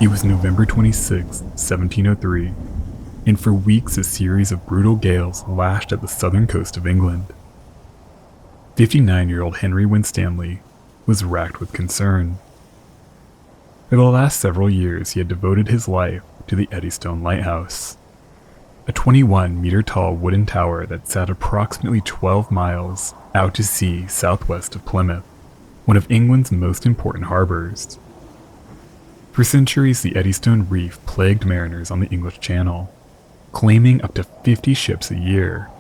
It was November 26, 1703, and for weeks a series of brutal gales lashed at the southern coast of England. 59-year-old Henry Winstanley was racked with concern. For the last several years he had devoted his life to the Eddystone Lighthouse, a 21-meter-tall wooden tower that sat approximately 12 miles out to sea southwest of Plymouth, one of England's most important harbors. For centuries, the Eddystone Reef plagued mariners on the English Channel, claiming up to 50 ships a year.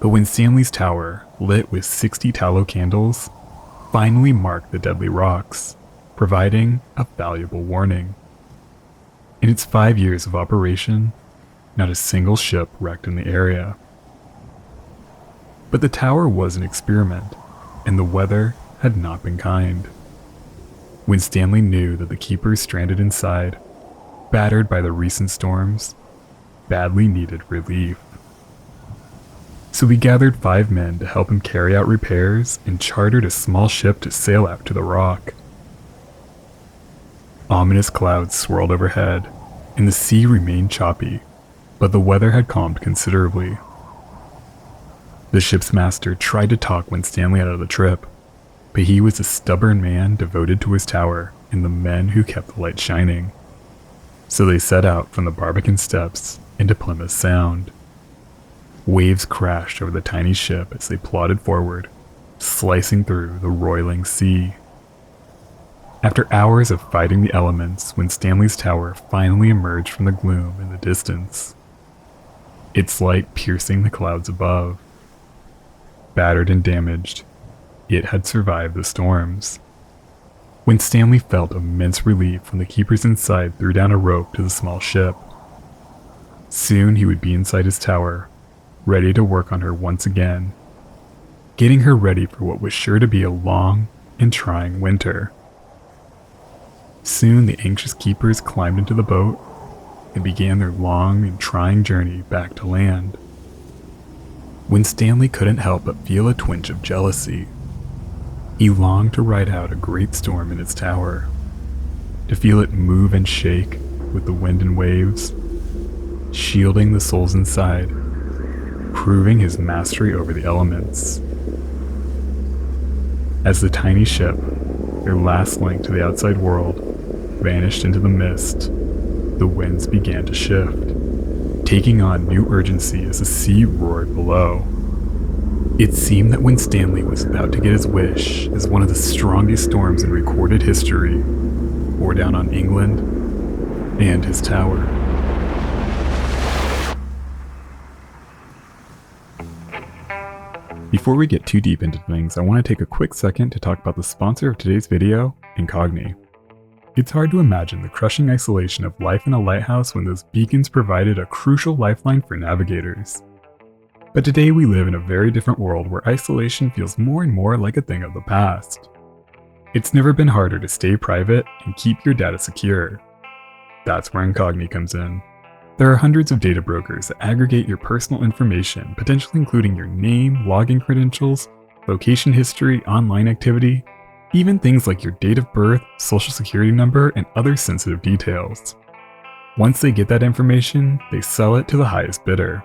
But Winstanley's tower, lit with 60 tallow candles, finally marked the deadly rocks, providing a valuable warning. In its 5 years of operation, not a single ship wrecked in the area. But the tower was an experiment, and the weather had not been kind. Winstanley knew that the keepers stranded inside, battered by the recent storms, badly needed relief. So he gathered 5 men to help him carry out repairs and chartered a small ship to sail out to the rock. Ominous clouds swirled overhead, and the sea remained choppy, but the weather had calmed considerably. The ship's master tried to talk Winstanley out of the trip, but he was a stubborn man devoted to his tower and the men who kept the light shining. So they set out from the Barbican Steps into Plymouth Sound. Waves crashed over the tiny ship as they plodded forward, slicing through the roiling sea. After hours of fighting the elements, Winstanley's tower finally emerged from the gloom in the distance, its light piercing the clouds above. Battered and damaged, it had survived the storms. Winstanley felt immense relief when the keepers inside threw down a rope to the small ship. Soon he would be inside his tower, ready to work on her once again, getting her ready for what was sure to be a long and trying winter. Soon the anxious keepers climbed into the boat and began their long and trying journey back to land. Winstanley couldn't help but feel a twinge of jealousy. He longed to ride out a great storm in his tower, to feel it move and shake with the wind and waves, shielding the souls inside, proving his mastery over the elements. As the tiny ship, their last link to the outside world, vanished into the mist, the winds began to shift, taking on new urgency as the sea roared below. It seemed that Winstanley was about to get his wish as one of the strongest storms in recorded history bore down on England and his tower. Before we get too deep into things, I want to take a quick second to talk about the sponsor of today's video, Incogni. It's hard to imagine the crushing isolation of life in a lighthouse when those beacons provided a crucial lifeline for navigators. But today we live in a very different world where isolation feels more and more like a thing of the past. It's never been harder to stay private and keep your data secure. That's where Incogni comes in. There are hundreds of data brokers that aggregate your personal information, potentially including your name, login credentials, location history, online activity, even things like your date of birth, social security number, and other sensitive details. Once they get that information, they sell it to the highest bidder.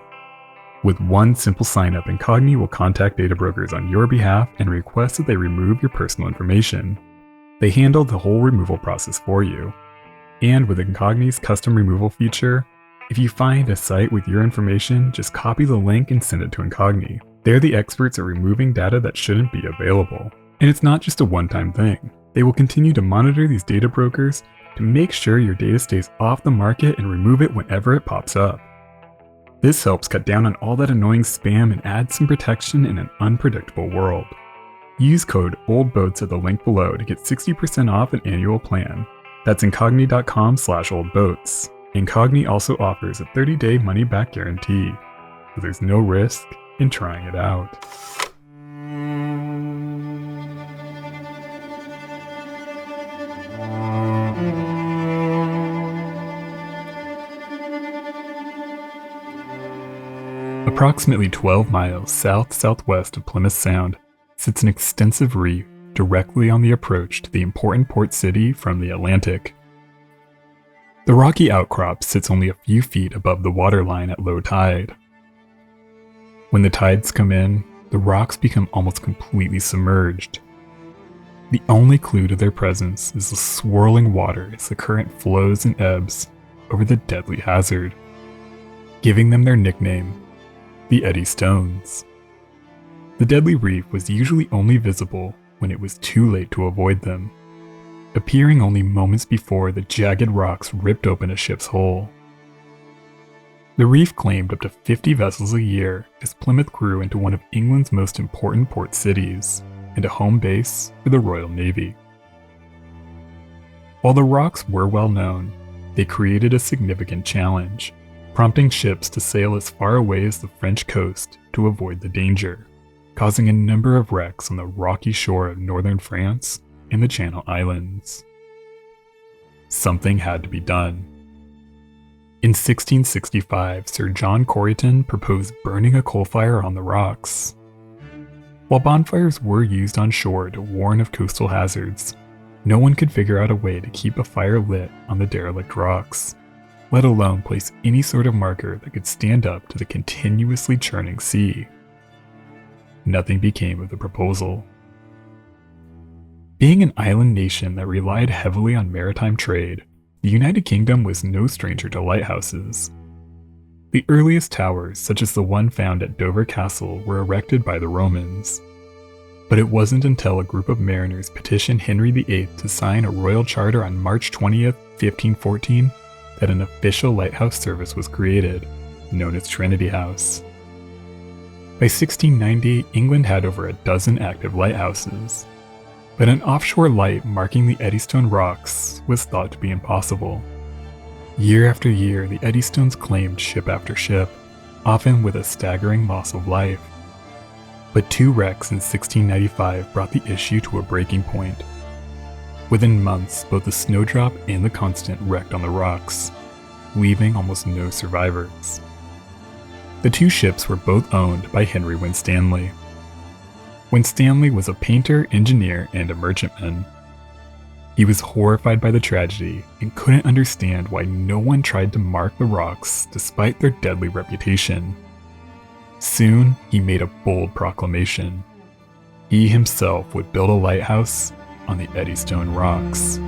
With one simple sign-up, Incogni will contact data brokers on your behalf and request that they remove your personal information. They handle the whole removal process for you. And with Incogni's custom removal feature, if you find a site with your information, just copy the link and send it to Incogni. They're the experts at removing data that shouldn't be available. And it's not just a one-time thing. They will continue to monitor these data brokers to make sure your data stays off the market and remove it whenever it pops up. This helps cut down on all that annoying spam and add some protection in an unpredictable world. Use code OLDBOATS at the link below to get 60% off an annual plan. That's incogni.com/oldboats. Incogni also offers a 30-day money-back guarantee, so there's no risk in trying it out. Approximately 12 miles south-southwest of Plymouth Sound sits an extensive reef directly on the approach to the important port city from the Atlantic. The rocky outcrop sits only a few feet above the waterline at low tide. When the tides come in, the rocks become almost completely submerged. The only clue to their presence is the swirling water as the current flows and ebbs over the deadly hazard, giving them their nickname, the Eddystones. The deadly reef was usually only visible when it was too late to avoid them, appearing only moments before the jagged rocks ripped open a ship's hull. The reef claimed up to 50 vessels a year as Plymouth grew into one of England's most important port cities and a home base for the Royal Navy. While the rocks were well known, they created a significant challenge, prompting ships to sail as far away as the French coast to avoid the danger, causing a number of wrecks on the rocky shore of northern France and the Channel Islands. Something had to be done. In 1665, Sir John Corrigan proposed burning a coal fire on the rocks. While bonfires were used on shore to warn of coastal hazards, no one could figure out a way to keep a fire lit on the derelict rocks, let alone place any sort of marker that could stand up to the continuously churning sea. Nothing became of the proposal. Being an island nation that relied heavily on maritime trade, the United Kingdom was no stranger to lighthouses. The earliest towers, such as the one found at Dover Castle, were erected by the Romans. But it wasn't until a group of mariners petitioned Henry VIII to sign a royal charter on March 20th, 1514, that an official lighthouse service was created, known as Trinity House. By 1690, England had over a dozen active lighthouses, but an offshore light marking the Eddystone rocks was thought to be impossible. Year after year, the Eddystones claimed ship after ship, often with a staggering loss of life. But two wrecks in 1695 brought the issue to a breaking point. Within months, both the Snowdrop and the Constant wrecked on the rocks, leaving almost no survivors. The two ships were both owned by Henry Winstanley. Winstanley was a painter, engineer, and a merchantman. He was horrified by the tragedy and couldn't understand why no one tried to mark the rocks despite their deadly reputation. Soon, he made a bold proclamation. He himself would build a lighthouse on the Eddystone rocks.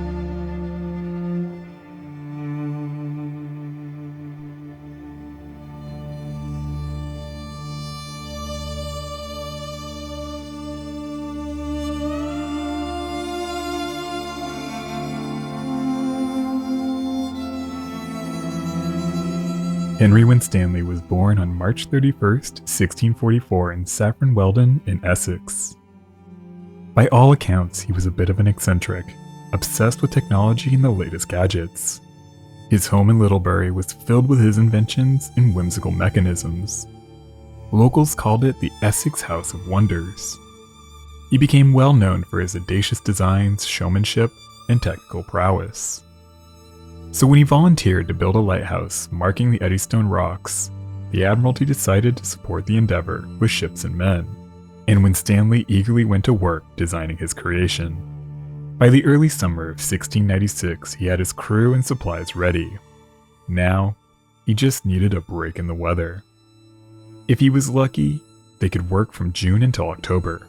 Henry Winstanley was born on March 31st, 1644 in Saffron Weldon in Essex. By all accounts, he was a bit of an eccentric, obsessed with technology and the latest gadgets. His home in Littlebury was filled with his inventions and whimsical mechanisms. Locals called it the Essex House of Wonders. He became well known for his audacious designs, showmanship, and technical prowess. So when he volunteered to build a lighthouse marking the Eddystone rocks, the Admiralty decided to support the endeavor with ships and men, and Winstanley eagerly went to work designing his creation. By the early summer of 1696, he had his crew and supplies ready. Now, he just needed a break in the weather. If he was lucky, they could work from June until October.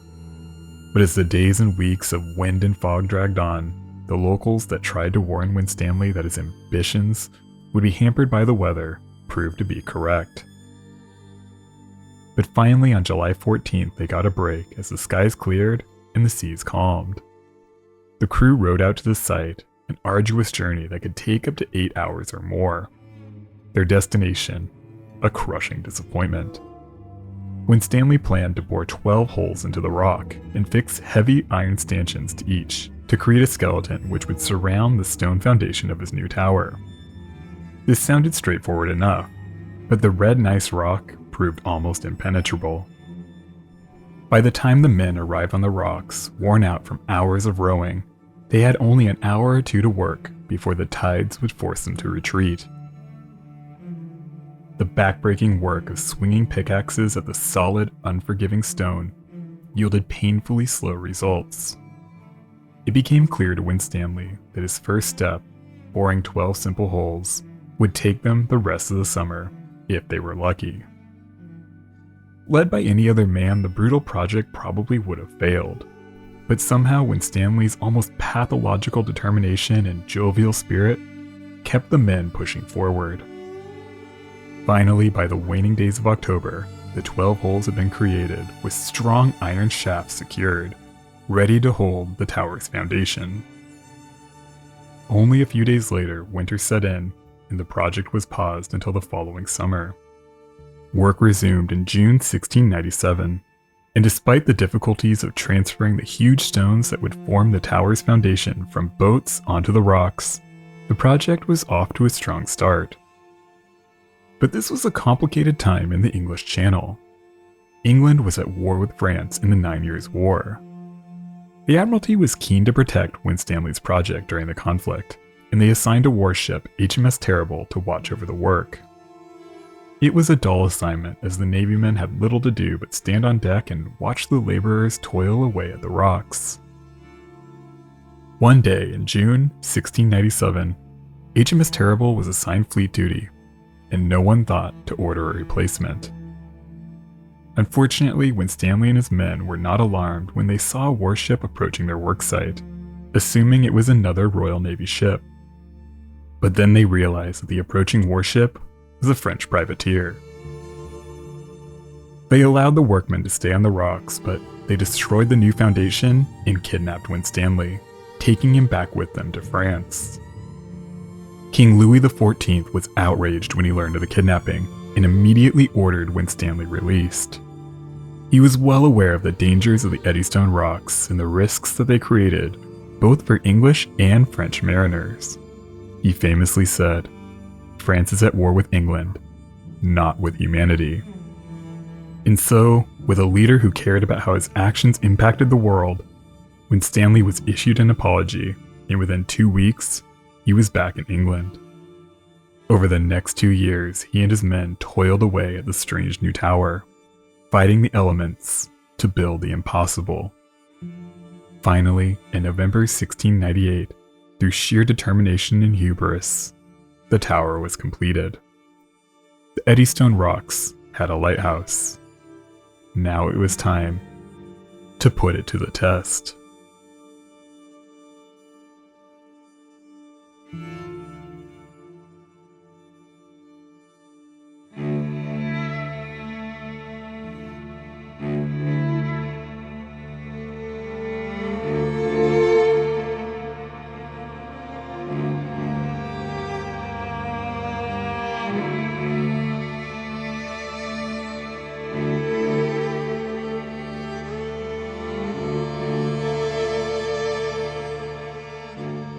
But as the days and weeks of wind and fog dragged on, the locals that tried to warn Winstanley that his ambitions would be hampered by the weather proved to be correct. But finally on July 14th they got a break as the skies cleared and the seas calmed. The crew rowed out to the site, an arduous journey that could take up to 8 hours or more. Their destination, a crushing disappointment. Winstanley planned to bore 12 holes into the rock and fix heavy iron stanchions to each, to create a skeleton which would surround the stone foundation of his new tower. This sounded straightforward enough, but the red gneiss rock proved almost impenetrable. By the time the men arrived on the rocks, worn out from hours of rowing, they had only an hour or two to work before the tides would force them to retreat. The backbreaking work of swinging pickaxes at the solid, unforgiving stone yielded painfully slow results. It became clear to Winstanley that his first step boring 12 simple holes would take them the rest of the summer, if they were lucky. Led by any other man, the brutal project probably would have failed. But somehow Winstanley's almost pathological determination and jovial spirit kept the men pushing forward. Finally, by the waning days of October, the 12 holes had been created with strong iron shafts secured, ready to hold the tower's foundation. Only a few days later, winter set in, and the project was paused until the following summer. Work resumed in June 1697, and despite the difficulties of transferring the huge stones that would form the tower's foundation from boats onto the rocks, the project was off to a strong start. But this was a complicated time in the English Channel. England was at war with France in the 9 Years' War. The Admiralty was keen to protect Winstanley's project during the conflict, and they assigned a warship, HMS Terrible, to watch over the work. It was a dull assignment, as the Navymen had little to do but stand on deck and watch the laborers toil away at the rocks. One day in June 1697, HMS Terrible was assigned fleet duty, and no one thought to order a replacement. Unfortunately, Winstanley and his men were not alarmed when they saw a warship approaching their worksite, assuming it was another Royal Navy ship. But then they realized that the approaching warship was a French privateer. They allowed the workmen to stay on the rocks, but they destroyed the new foundation and kidnapped Winstanley, taking him back with them to France. King Louis XIV was outraged when he learned of the kidnapping and immediately ordered Winstanley released. He was well aware of the dangers of the Eddystone rocks and the risks that they created, both for English and French mariners. He famously said, "France is at war with England, not with humanity." And so, with a leader who cared about how his actions impacted the world, Winstanley was issued an apology, and within 2 weeks, he was back in England. Over the next 2 years, he and his men toiled away at the strange new tower, fighting the elements to build the impossible. Finally, in November 1698, through sheer determination and hubris, the tower was completed. The Eddystone rocks had a lighthouse. Now it was time to put it to the test.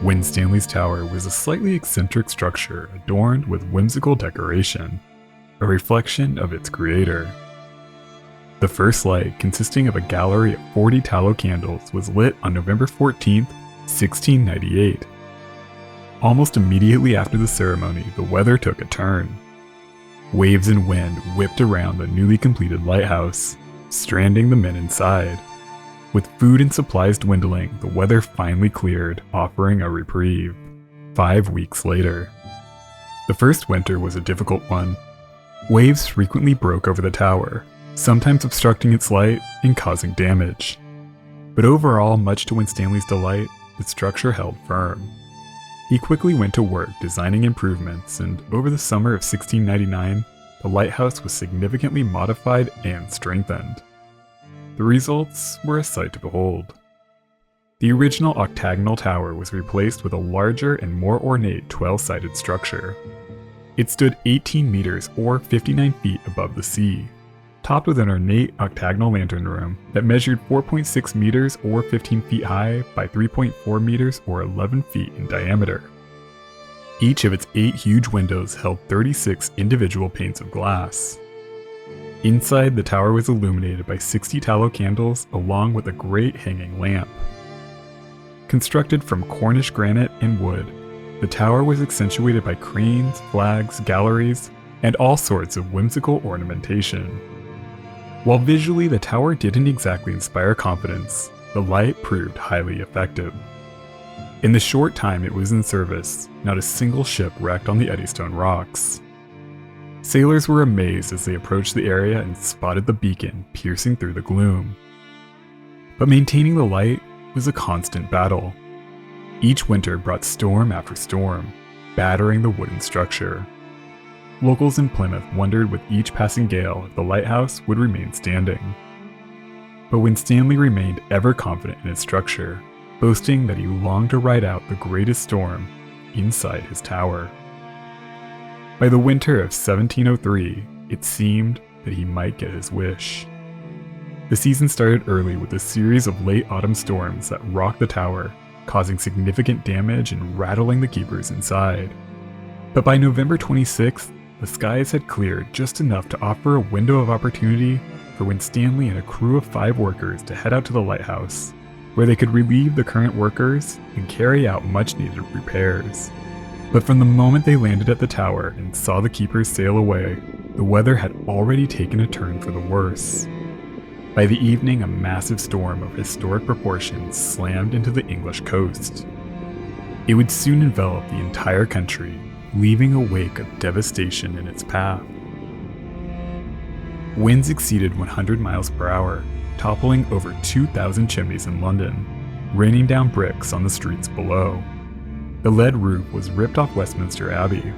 Winstanley's tower was a slightly eccentric structure adorned with whimsical decoration, a reflection of its creator. The first light, consisting of a gallery of 40 tallow candles, was lit on November 14, 1698. Almost immediately after the ceremony, the weather took a turn. Waves and wind whipped around the newly completed lighthouse, stranding the men inside. With food and supplies dwindling, the weather finally cleared, offering a reprieve. 5 weeks later. The first winter was a difficult one. Waves frequently broke over the tower, sometimes obstructing its light and causing damage. But overall, much to Winstanley's delight, the structure held firm. He quickly went to work designing improvements, and over the summer of 1699, the lighthouse was significantly modified and strengthened. The results were a sight to behold. The original octagonal tower was replaced with a larger and more ornate 12-sided structure. It stood 18 meters or 59 feet above the sea, topped with an ornate octagonal lantern room that measured 4.6 meters or 15 feet high by 3.4 meters or 11 feet in diameter. Each of its 8 huge windows held 36 individual panes of glass. Inside, the tower was illuminated by 60 tallow candles along with a great hanging lamp. Constructed from Cornish granite and wood, the tower was accentuated by cranes, flags, galleries, and all sorts of whimsical ornamentation. While visually the tower didn't exactly inspire confidence, the light proved highly effective. In the short time it was in service, not a single ship wrecked on the Eddystone rocks. Sailors were amazed as they approached the area and spotted the beacon piercing through the gloom. But maintaining the light was a constant battle. Each winter brought storm after storm, battering the wooden structure. Locals in Plymouth wondered with each passing gale if the lighthouse would remain standing. But Winstanley remained ever confident in its structure, boasting that he longed to ride out the greatest storm inside his tower. By the winter of 1703, it seemed that he might get his wish. The season started early with a series of late autumn storms that rocked the tower, causing significant damage and rattling the keepers inside. But by November 26th, the skies had cleared just enough to offer a window of opportunity for Winstanley and a crew of 5 workers to head out to the lighthouse, where they could relieve the current workers and carry out much-needed repairs. But from the moment they landed at the tower and saw the keepers sail away, the weather had already taken a turn for the worse. By the evening, a massive storm of historic proportions slammed into the English coast. It would soon envelop the entire country, leaving a wake of devastation in its path. Winds exceeded 100 miles per hour, toppling over 2,000 chimneys in London, raining down bricks on the streets below. The lead roof was ripped off Westminster Abbey.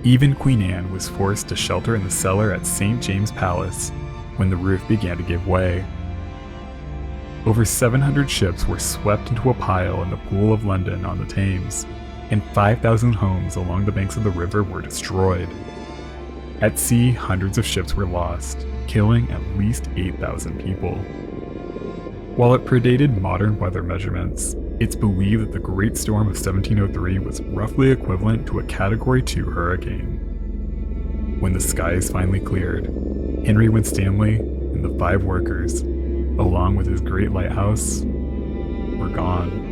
Even Queen Anne was forced to shelter in the cellar at St. James's Palace when the roof began to give way. Over 700 ships were swept into a pile in the Pool of London on the Thames, and 5,000 homes along the banks of the river were destroyed. At sea, hundreds of ships were lost, killing at least 8,000 people. While it predated modern weather measurements, it's believed that the Great Storm of 1703 was roughly equivalent to a Category 2 hurricane. When the skies finally cleared, Henry Winstanley and the 5 workers, along with his great lighthouse, were gone.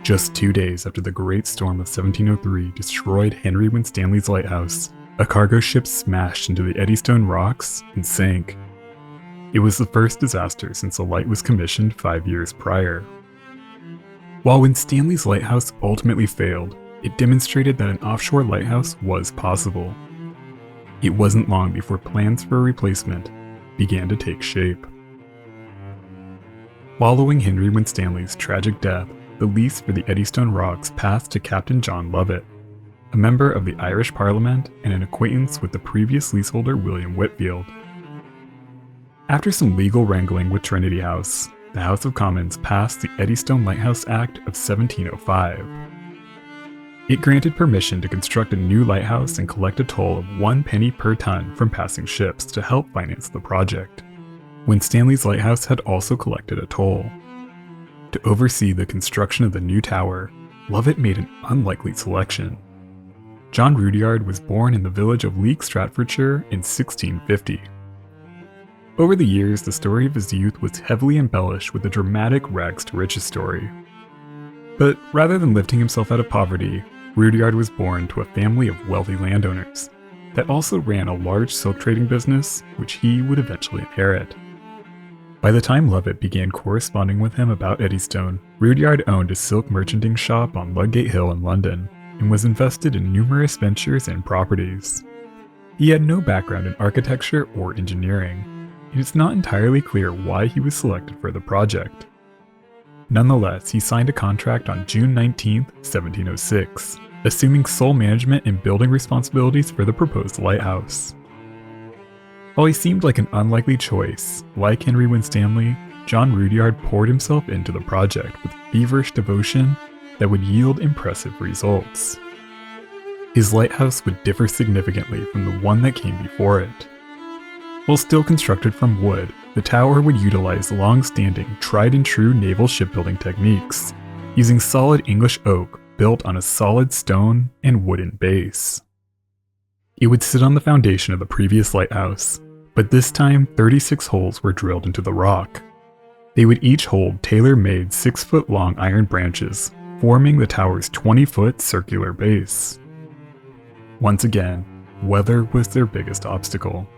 Just 2 days after the Great Storm of 1703 destroyed Henry Winstanley's lighthouse, a cargo ship smashed into the Eddystone rocks and sank. It was the first disaster since the light was commissioned 5 years prior. While Winstanley's lighthouse ultimately failed, it demonstrated that an offshore lighthouse was possible. It wasn't long before plans for a replacement began to take shape. Following Henry Winstanley's tragic death, the lease for the Eddystone rocks passed to Captain John Lovett, a member of the Irish Parliament and an acquaintance with the previous leaseholder William Whitfield. After some legal wrangling with Trinity House, the House of Commons passed the Eddystone Lighthouse Act of 1705. It granted permission to construct a new lighthouse and collect a toll of 1 penny per ton from passing ships to help finance the project. Winstanley's lighthouse had also collected a toll. To oversee the construction of the new tower, Lovett made an unlikely selection. John Rudyard was born in the village of Leek, Stratfordshire in 1650. Over the years, the story of his youth was heavily embellished with a dramatic rags-to-riches story. But rather than lifting himself out of poverty, Rudyard was born to a family of wealthy landowners that also ran a large silk trading business, which he would eventually inherit. By the time Lovett began corresponding with him about Eddystone, Rudyard owned a silk merchanting shop on Ludgate Hill in London and was invested in numerous ventures and properties. He had no background in architecture or engineering, and it's not entirely clear why he was selected for the project. Nonetheless, he signed a contract on June 19, 1706, assuming sole management and building responsibilities for the proposed lighthouse. While he seemed like an unlikely choice, like Henry Winstanley, John Rudyard poured himself into the project with feverish devotion that would yield impressive results. His lighthouse would differ significantly from the one that came before it. While still constructed from wood, the tower would utilize long-standing, tried-and-true naval shipbuilding techniques, using solid English oak built on a solid stone and wooden base. It would sit on the foundation of the previous lighthouse, but this time 36 holes were drilled into the rock. They would each hold tailor-made 6-foot-long iron branches, forming the tower's 20-foot circular base. Once again, weather was their biggest obstacle.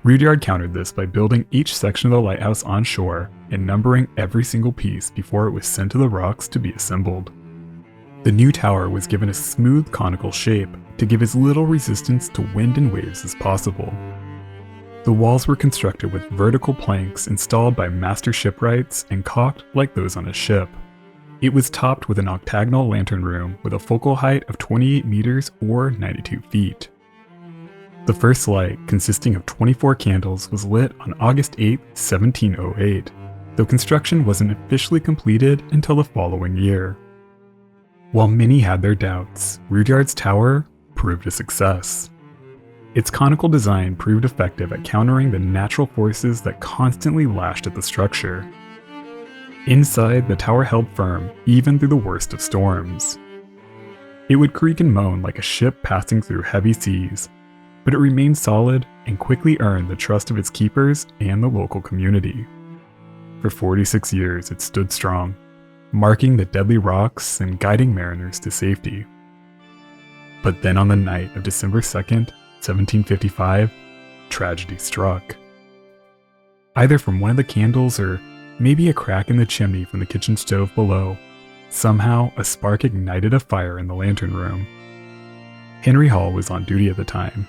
Rudyard countered this by building each section of the lighthouse on shore and numbering every single piece before it was sent to the rocks to be assembled. The new tower was given a smooth conical shape to give as little resistance to wind and waves as possible. The walls were constructed with vertical planks installed by master shipwrights and caulked like those on a ship. It was topped with an octagonal lantern room with a focal height of 28 meters or 92 feet. The first light, consisting of 24 candles, was lit on August 8, 1708, though construction wasn't officially completed until the following year. While many had their doubts, Rudyard's tower proved a success. Its conical design proved effective at countering the natural forces that constantly lashed at the structure. Inside, the tower held firm even through the worst of storms. It would creak and moan like a ship passing through heavy seas, but it remained solid and quickly earned the trust of its keepers and the local community. For 46 years, it stood strong, marking the deadly rocks and guiding mariners to safety. But then on the night of December 2nd, 1755, tragedy struck. Either from one of the candles or maybe a crack in the chimney from the kitchen stove below, somehow a spark ignited a fire in the lantern room. Henry Hall was on duty at the time.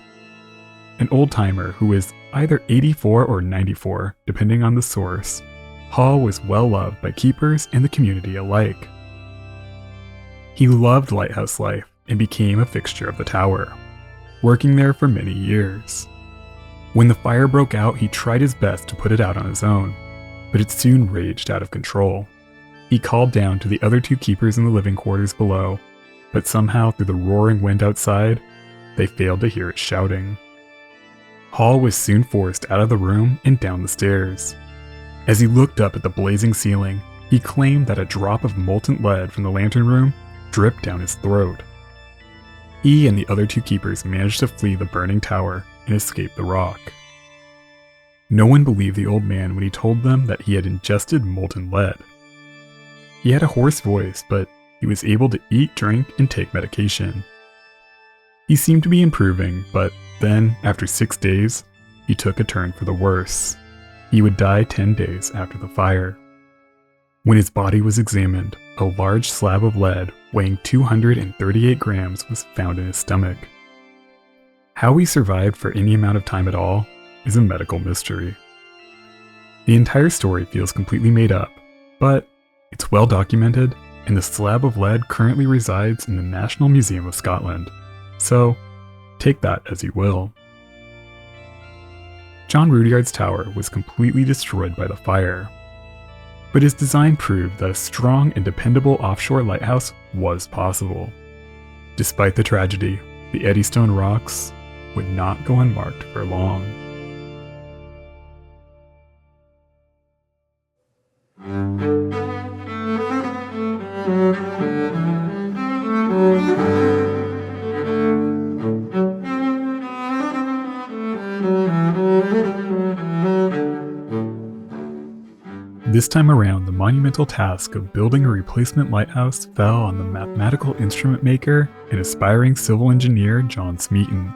An old-timer who was either 84 or 94, depending on the source, Hall was well loved by keepers and the community alike. He loved lighthouse life and became a fixture of the tower, working there for many years. When the fire broke out, he tried his best to put it out on his own, but it soon raged out of control. He called down to the other two keepers in the living quarters below, but somehow through the roaring wind outside, they failed to hear it shouting. Hall was soon forced out of the room and down the stairs. As he looked up at the blazing ceiling, he claimed that a drop of molten lead from the lantern room dripped down his throat. He and the other two keepers managed to flee the burning tower and escape the rock. No one believed the old man when he told them that he had ingested molten lead. He had a hoarse voice, but he was able to eat, drink, and take medication. He seemed to be improving, but then, after 6 days, he took a turn for the worse. He would die 10 days after the fire. When his body was examined, a large slab of lead weighing 238 grams was found in his stomach. How he survived for any amount of time at all is a medical mystery. The entire story feels completely made up, but it's well documented, and the slab of lead currently resides in the National Museum of Scotland, so take that as you will. John Rudyard's tower was completely destroyed by the fire, but his design proved that a strong and dependable offshore lighthouse was possible. Despite the tragedy, the Eddystone rocks would not go unmarked for long. This time around, the monumental task of building a replacement lighthouse fell on the mathematical instrument maker and aspiring civil engineer John Smeaton.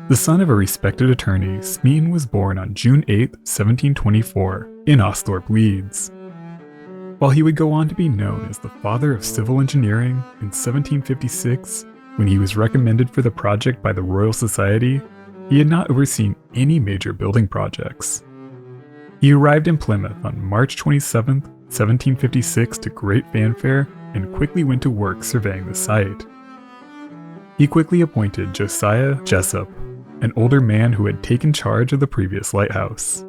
The son of a respected attorney, Smeaton was born on June 8, 1724, in Osthorpe, Leeds. While he would go on to be known as the father of civil engineering in 1756, when he was recommended for the project by the Royal Society, he had not overseen any major building projects. He arrived in Plymouth on March 27, 1756 to great fanfare and quickly went to work surveying the site. He quickly appointed Josiah Jessup, an older man who had taken charge of the previous lighthouse.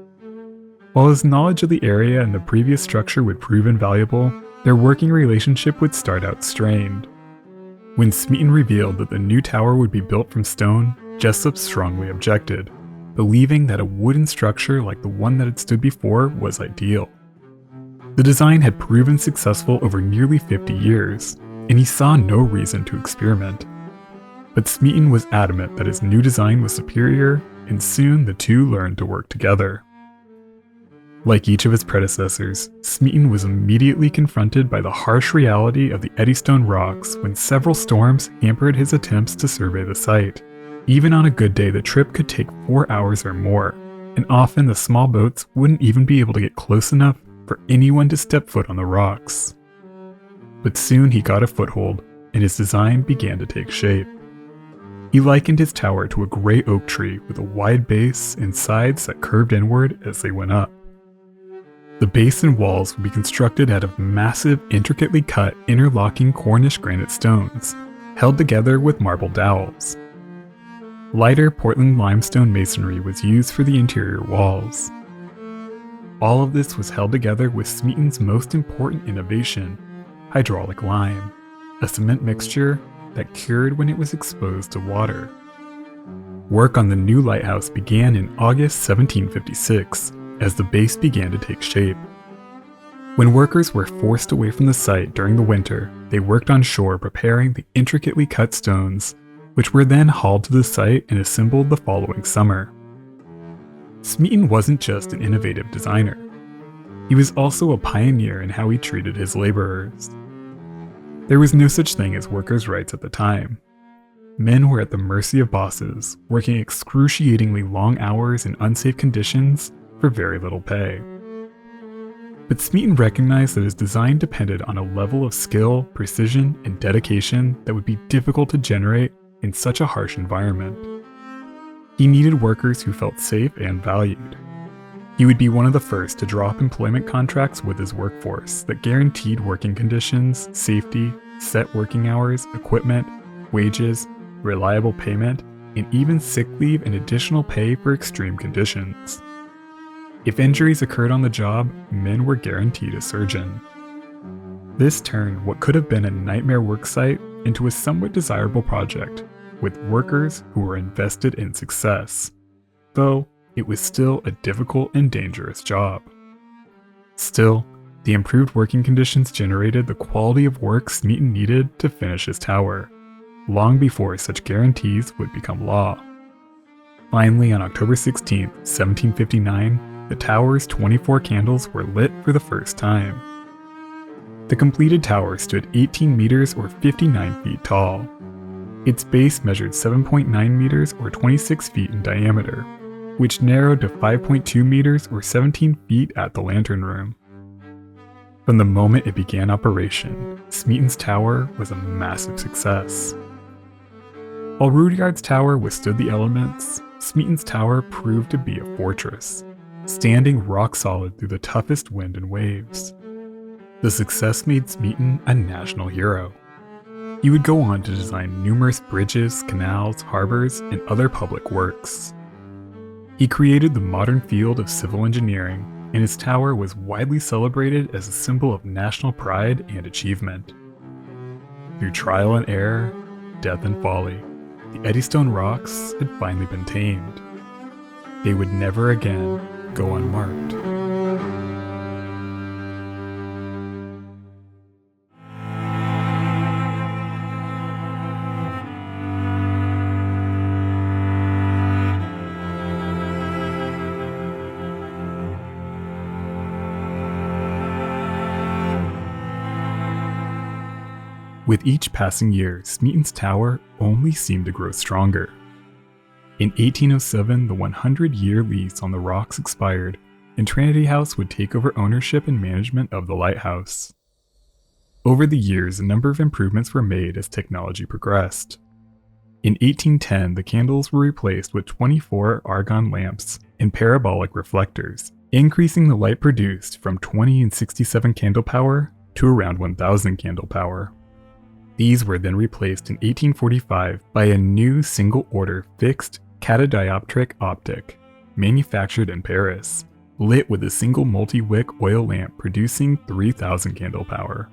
While his knowledge of the area and the previous structure would prove invaluable, their working relationship would start out strained. When Smeaton revealed that the new tower would be built from stone, Jessup strongly objected, believing that a wooden structure like the one that had stood before was ideal. The design had proven successful over nearly 50 years, and he saw no reason to experiment. But Smeaton was adamant that his new design was superior, and soon the two learned to work together. Like each of his predecessors, Smeaton was immediately confronted by the harsh reality of the Eddystone rocks when several storms hampered his attempts to survey the site. Even on a good day, the trip could take 4 hours or more, and often the small boats wouldn't even be able to get close enough for anyone to step foot on the rocks. But soon he got a foothold, and his design began to take shape. He likened his tower to a gray oak tree with a wide base and sides that curved inward as they went up. The base and walls would be constructed out of massive, intricately cut, interlocking Cornish granite stones, held together with marble dowels. Lighter Portland limestone masonry was used for the interior walls. All of this was held together with Smeaton's most important innovation, hydraulic lime, a cement mixture that cured when it was exposed to water. Work on the new lighthouse began in August 1756 as the base began to take shape. When workers were forced away from the site during the winter, they worked on shore preparing the intricately cut stones, which were then hauled to the site and assembled the following summer. Smeaton wasn't just an innovative designer. He was also a pioneer in how he treated his laborers. There was no such thing as workers' rights at the time. Men were at the mercy of bosses, working excruciatingly long hours in unsafe conditions for very little pay. But Smeaton recognized that his design depended on a level of skill, precision, and dedication that would be difficult to generate in such a harsh environment. He needed workers who felt safe and valued. He would be one of the first to draw up employment contracts with his workforce that guaranteed working conditions, safety, set working hours, equipment, wages, reliable payment, and even sick leave and additional pay for extreme conditions. If injuries occurred on the job, men were guaranteed a surgeon. This turned what could have been a nightmare worksite into a somewhat desirable project, with workers who were invested in success, though it was still a difficult and dangerous job. Still, the improved working conditions generated the quality of work Smeaton needed to finish his tower, long before such guarantees would become law. Finally, on October 16, 1759, the tower's 24 candles were lit for the first time. The completed tower stood 18 meters or 59 feet tall. Its base measured 7.9 meters or 26 feet in diameter, which narrowed to 5.2 meters or 17 feet at the lantern room. From the moment it began operation, Smeaton's tower was a massive success. While Rudyard's tower withstood the elements, Smeaton's tower proved to be a fortress, standing rock solid through the toughest wind and waves. The success made Smeaton a national hero. He would go on to design numerous bridges, canals, harbors, and other public works. He created the modern field of civil engineering, and his tower was widely celebrated as a symbol of national pride and achievement. Through trial and error, death and folly, the Eddystone rocks had finally been tamed. They would never again go unmarked. With each passing year, Smeaton's tower only seemed to grow stronger. In 1807, the 100-year lease on the rocks expired, and Trinity House would take over ownership and management of the lighthouse. Over the years, a number of improvements were made as technology progressed. In 1810, the candles were replaced with 24 argon lamps and parabolic reflectors, increasing the light produced from 20 and 67 candle power to around 1,000 candle power. These were then replaced in 1845 by a new single-order fixed catadioptric optic, manufactured in Paris, lit with a single multi-wick oil lamp producing 3,000 candle power.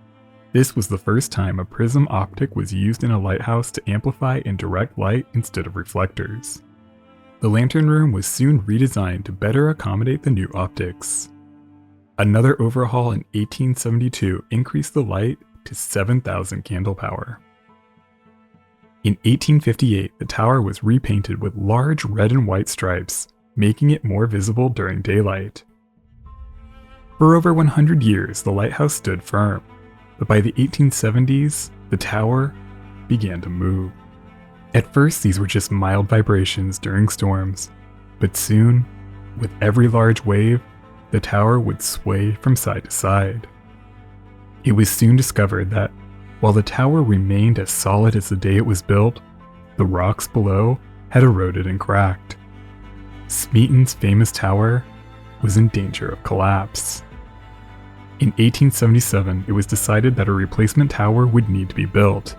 This was the first time a prism optic was used in a lighthouse to amplify and direct light instead of reflectors. The lantern room was soon redesigned to better accommodate the new optics. Another overhaul in 1872 increased the light to 7,000 candle power. In 1858, the tower was repainted with large red and white stripes, making it more visible during daylight. For over 100 years, the lighthouse stood firm, but by the 1870s, the tower began to move. At first, these were just mild vibrations during storms, but soon, with every large wave, the tower would sway from side to side. It was soon discovered that, while the tower remained as solid as the day it was built, the rocks below had eroded and cracked. Smeaton's famous tower was in danger of collapse. In 1877, it was decided that a replacement tower would need to be built.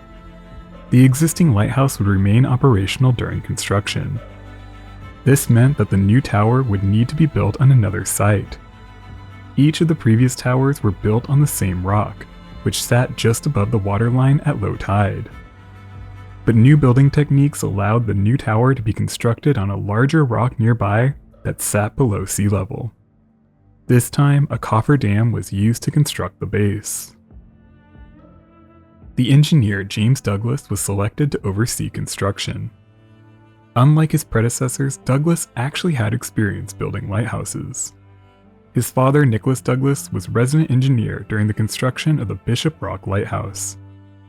The existing lighthouse would remain operational during construction. This meant that the new tower would need to be built on another site. Each of the previous towers were built on the same rock, which sat just above the waterline at low tide. But new building techniques allowed the new tower to be constructed on a larger rock nearby that sat below sea level. This time, a cofferdam was used to construct the base. The engineer James Douglas was selected to oversee construction. Unlike his predecessors, Douglas actually had experience building lighthouses. His father, Nicholas Douglas, was resident engineer during the construction of the Bishop Rock Lighthouse,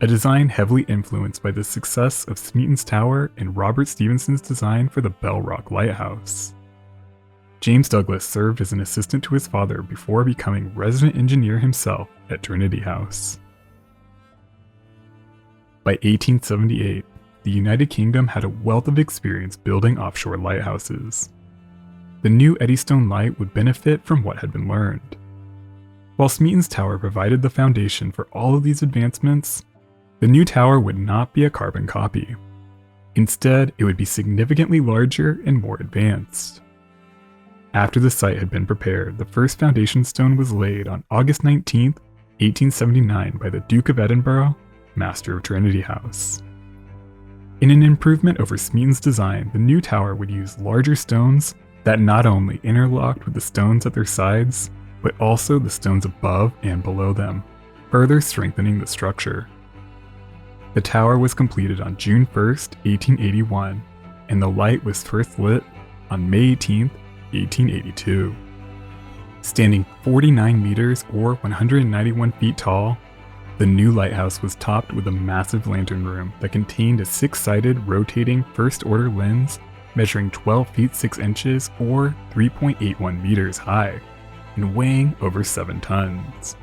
a design heavily influenced by the success of Smeaton's Tower and Robert Stephenson's design for the Bell Rock Lighthouse. James Douglas served as an assistant to his father before becoming resident engineer himself at Trinity House. By 1878, the United Kingdom had a wealth of experience building offshore lighthouses. The new Eddystone Light would benefit from what had been learned. While Smeaton's Tower provided the foundation for all of these advancements, the new tower would not be a carbon copy. Instead, it would be significantly larger and more advanced. After the site had been prepared, the first foundation stone was laid on August 19, 1879 by the Duke of Edinburgh, Master of Trinity House. In an improvement over Smeaton's design, the new tower would use larger stones that not only interlocked with the stones at their sides, but also the stones above and below them, further strengthening the structure. The tower was completed on June 1, 1881, and the light was first lit on May 18, 1882. Standing 49 meters or 191 feet tall, the new lighthouse was topped with a massive lantern room that contained a 6-sided rotating first-order lens measuring 12 feet 6 inches or 3.81 meters high and weighing over 7 tons.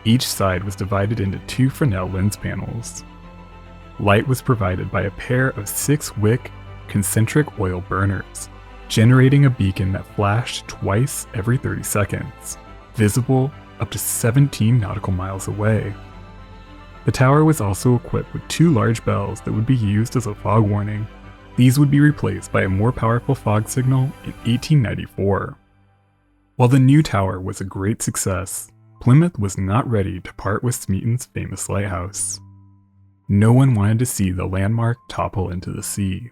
Each side was divided into 2 Fresnel lens panels. Light was provided by a pair of 6-wick concentric oil burners, generating a beacon that flashed twice every 30 seconds, visible up to 17 nautical miles away. The tower was also equipped with 2 large bells that would be used as a fog warning. These would be replaced by a more powerful fog signal in 1894. While the new tower was a great success, Plymouth was not ready to part with Smeaton's famous lighthouse. No one wanted to see the landmark topple into the sea.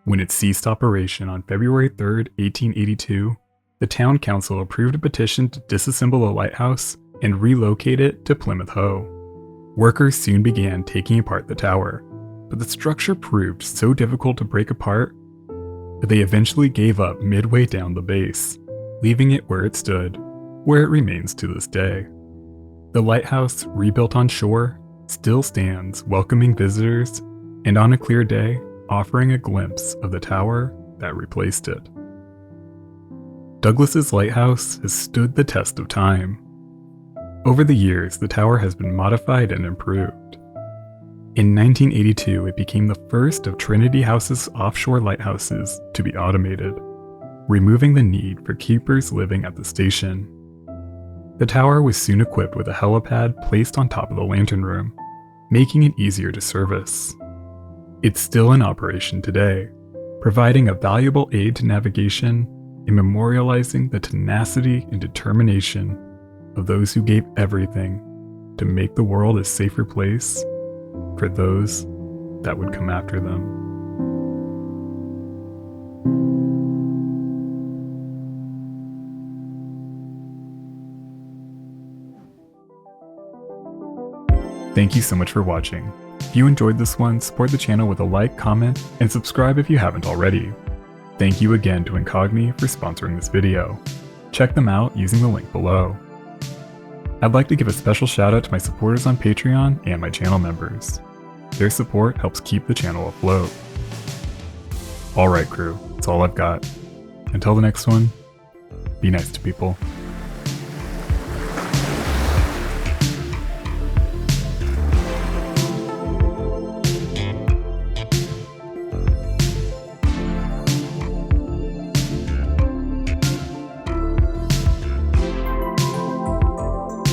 When it ceased operation on February 3, 1882, the town council approved a petition to disassemble the lighthouse and relocate it to Plymouth Hoe. Workers soon began taking apart the tower, but the structure proved so difficult to break apart that they eventually gave up midway down the base, leaving it where it stood, where it remains to this day. The lighthouse, rebuilt on shore, still stands welcoming visitors and on a clear day, offering a glimpse of the tower that replaced it. Douglas's lighthouse has stood the test of time. Over the years, the tower has been modified and improved. In 1982, it became the first of Trinity House's offshore lighthouses to be automated, removing the need for keepers living at the station. The tower was soon equipped with a helipad placed on top of the lantern room, making it easier to service. It's still in operation today, providing a valuable aid to navigation and memorializing the tenacity and determination of those who gave everything to make the world a safer place for those that would come after them. Thank you so much for watching. If you enjoyed this one, support the channel with a like, comment, and subscribe if you haven't already. Thank you again to Incogni for sponsoring this video. Check them out using the link below. I'd like to give a special shout out to my supporters on Patreon and my channel members. Their support helps keep the channel afloat. Alright crew, that's all I've got. Until the next one, be nice to people.